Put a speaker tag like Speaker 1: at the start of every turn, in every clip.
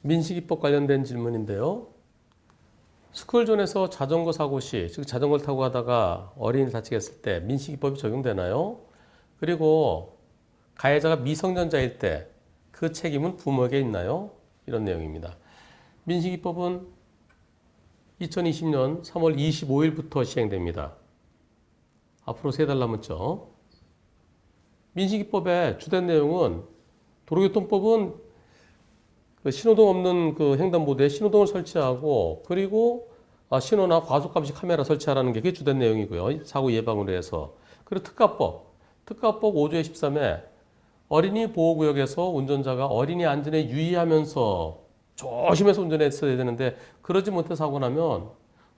Speaker 1: 민식이법 관련된 질문인데요. 스쿨존에서 자전거 사고 시, 즉 자전거를 타고 가다가 어린이를 다치게 했을 때 민식이법이 적용되나요? 그리고 가해자가 미성년자일 때 그 책임은 부모에게 있나요? 이런 내용입니다. 민식이법은 2020년 3월 25일부터 시행됩니다. 앞으로 3달 남았죠. 민식이법의 주된 내용은 도로교통법은 그 신호등 없는 그 횡단보도에 신호등을 설치하고 그리고 신호나 과속 감시 카메라 설치하라는 게 그게 주된 내용이고요. 사고 예방을 위해서. 그리고 특가법 5조의 13에 어린이 보호구역에서 운전자가 어린이 안전에 유의하면서 조심해서 운전했어야 되는데 그러지 못해 사고 나면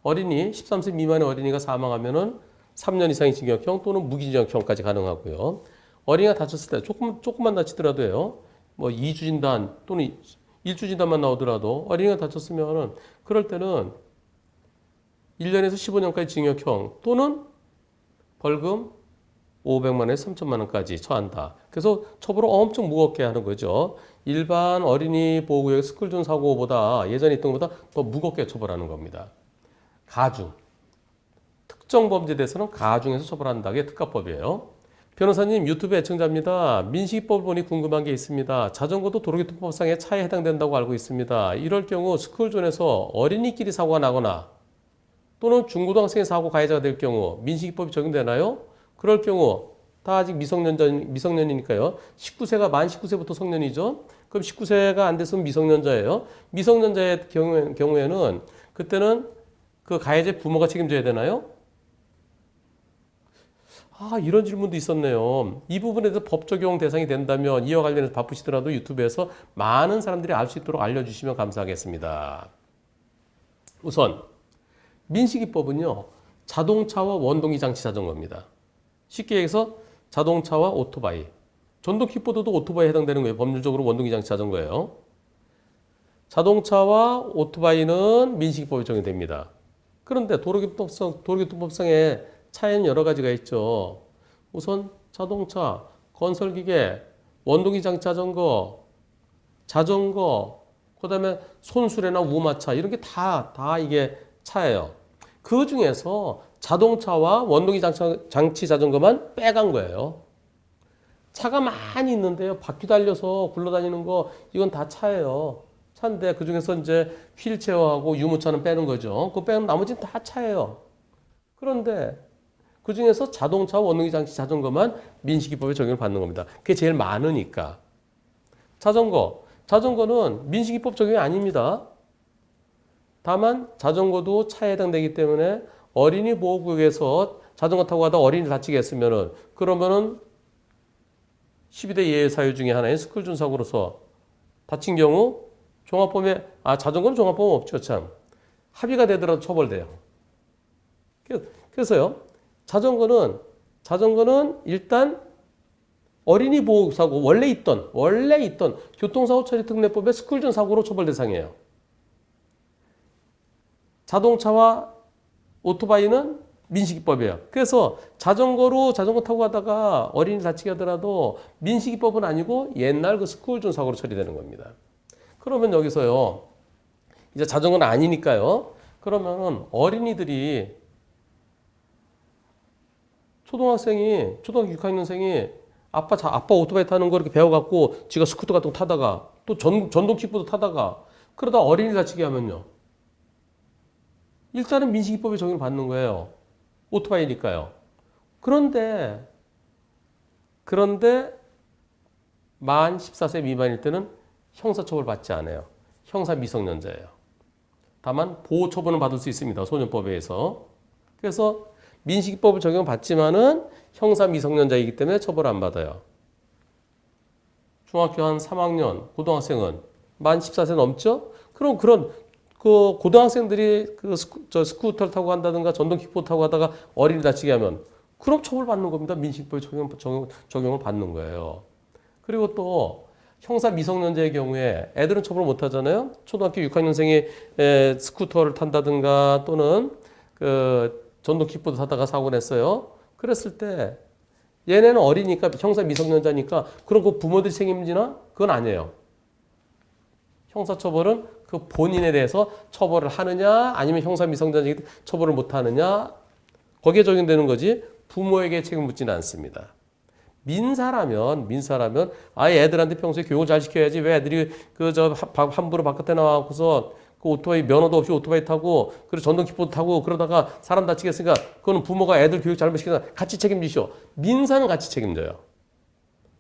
Speaker 1: 어린이 13세 미만의 어린이가 사망하면은 3년 이상의 징역형 또는 무기징역형까지 가능하고요. 어린이가 다쳤을 때 조금만 다치더라도요. 뭐 2주 진단 또는 1주 진단만 나오더라도 어린이가 다쳤으면은 그럴 때는 1년에서 15년까지 징역형 또는 벌금 500만 원에서 3천만 원까지 처한다. 그래서 처벌을 엄청 무겁게 하는 거죠. 일반 어린이 보호구역 스쿨존 사고보다 예전에 있던 것보다 더 무겁게 처벌하는 겁니다. 가중. 특정 범죄에 대해서는 가중해서 처벌한다. 게 특가법이에요. 변호사님 유튜브 애청자입니다. 민식이법을 보니 궁금한 게 있습니다. 자전거도 도로교통법상의 차에 해당된다고 알고 있습니다. 이럴 경우 스쿨존에서 어린이끼리 사고가 나거나 또는 중고등학생의 사고 가해자가 될 경우 민식이법이 적용되나요? 그럴 경우 다 아직 미성년이니까요. 19세가 만 19세부터 성년이죠. 그럼 19세가 안 됐으면 미성년자예요. 미성년자의 경우에는 그때는 그 가해자의 부모가 책임져야 되나요? 이런 질문도 있었네요. 이 부분에 대해서 법 적용 대상이 된다면 이와 관련해서 바쁘시더라도 유튜브에서 많은 사람들이 알 수 있도록 알려주시면 감사하겠습니다. 우선 민식이법은요. 자동차와 원동기 장치 자전거입니다. 쉽게 얘기해서 자동차와 오토바이. 전동 킥보드도 오토바이에 해당되는 거예요. 법률적으로 원동기 장치 자전거예요. 자동차와 오토바이는 민식이법에 적용됩니다. 그런데 도로교통법상에 차에는 여러 가지가 있죠. 우선 자동차, 건설기계, 원동기 장치 자전거, 그다음에 손수레나 우마차 이런 게 다 이게 차예요. 그 중에서 자동차와 원동기 장치 자전거만 빼간 거예요. 차가 많이 있는데요. 바퀴 달려서 굴러다니는 거 이건 다 차예요. 차인데 그 중에서 이제 휠체어하고 유모차는 빼는 거죠. 그거 빼면 나머지는 다 차예요. 그런데 그 중에서 자동차와 원동기 장치 자전거만 민식이법에 적용을 받는 겁니다. 그게 제일 많으니까. 자전거는 민식이법 적용이 아닙니다. 다만 자전거도 차에 해당되기 때문에 어린이 보호구역에서 자전거 타고 가다 어린이를 다치게 했으면은 그러면은 12대 예외 사유 중에 하나인 스쿨존 사고로서 다친 경우 종합범위에 자전거는 종합범위 없죠 참. 합의가 되더라도 처벌돼요. 그래서요. 자전거는 일단 어린이 보호 사고 원래 있던 교통사고 처리 특례법의 스쿨존 사고로 처벌 대상이에요. 자동차와 오토바이는 민식이법이에요. 그래서 자전거 타고 가다가 어린이 다치게 하더라도 민식이법은 아니고 옛날 그 스쿨존 사고로 처리되는 겁니다. 그러면 여기서요. 이제 자전거는 아니니까요. 그러면은 어린이들이 초등학교 6학년생이 아빠 오토바이 타는 거 이렇게 배워갖고 지가 스쿠터 같은 거 타다가 또 전동 킥보드 타다가 그러다 어린이 다치게 하면요. 일단은 민식이법에 적용을 받는 거예요. 오토바이니까요. 그런데 만 14세 미만일 때는 형사처벌 받지 않아요. 형사 미성년자예요. 다만 보호처분을 받을 수 있습니다. 소년법에 의해서. 그래서 민식이법을 적용받지만은 형사 미성년자이기 때문에 처벌 안 받아요. 중학교 한 3학년, 고등학생은 만 14세 넘죠? 그럼 그런 그 고등학생들이 그 스쿠터를 타고 간다든가 전동 킥보드 타고 가다가 어린이 다치게 하면 그럼 처벌 받는 겁니다. 민식이법에 적용을 받는 거예요. 그리고 또 형사 미성년자의 경우에 애들은 처벌을 못 하잖아요. 초등학교 6학년생이 스쿠터를 탄다든가 또는 그 전동 킥보드 타다가 사고 냈어요. 그랬을 때 얘네는 어리니까 형사 미성년자니까 그럼 그 부모들이 책임지나? 그건 아니에요. 형사처벌은 그 본인에 대해서 처벌을 하느냐 아니면 형사미성년자에게 처벌을 못하느냐 거기에 적용되는 거지 부모에게 책임을 묻지는 않습니다. 민사라면 아예 애들한테 평소에 교육을 잘 시켜야지 왜 애들이 함부로 바깥에 나와서 그 오토바이 면허도 없이 오토바이 타고 그리고 전동 킥보드 타고 그러다가 사람 다치겠으니까 그거는 부모가 애들 교육 잘못 시키다 같이 책임지시오. 민사는 같이 책임져요.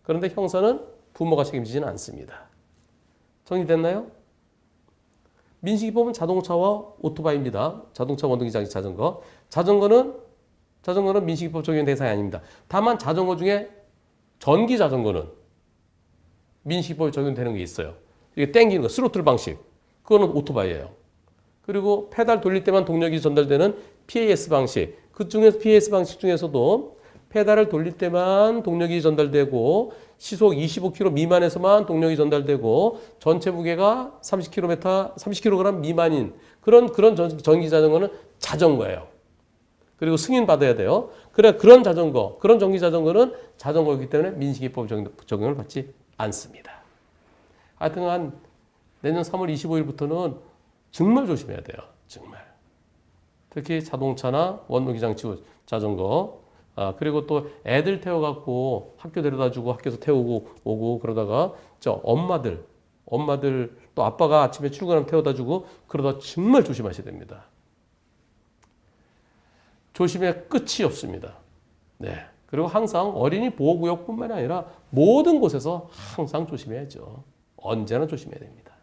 Speaker 1: 그런데 형사는 부모가 책임지지는 않습니다. 정리됐나요? 민식이법은 자동차와 오토바이입니다. 자동차, 원동기 장치, 자전거. 자전거는 민식이법 적용 대상이 아닙니다. 다만 자전거 중에 전기 자전거는 민식이법에 적용되는 게 있어요. 이게 땡기는 거, 스로틀 방식. 그거는 오토바이예요. 그리고 페달 돌릴 때만 동력이 전달되는 PAS 방식. 그 중에서 PAS 방식 중에서도 페달을 돌릴 때만 동력이 전달되고 시속 25km 미만에서만 동력이 전달되고 전체 무게가 30kg 미만인 그런 전기 자전거는 자전거예요. 그리고 승인 받아야 돼요. 그래 그런 전기 자전거는 자전거이기 때문에 민식이법 적용을 받지 않습니다. 하여튼간 내년 3월 25일부터는 정말 조심해야 돼요. 정말. 특히 자동차나 원동기 장치 자전거 그리고 또 애들 태워갖고 학교 데려다주고 학교에서 태우고 오고 그러다가 엄마들 또 아빠가 아침에 출근하면 태워다주고 그러다 정말 조심하셔야 됩니다. 조심의 끝이 없습니다. 네. 그리고 항상 어린이 보호구역뿐만 아니라 모든 곳에서 항상 조심해야죠. 언제나 조심해야 됩니다.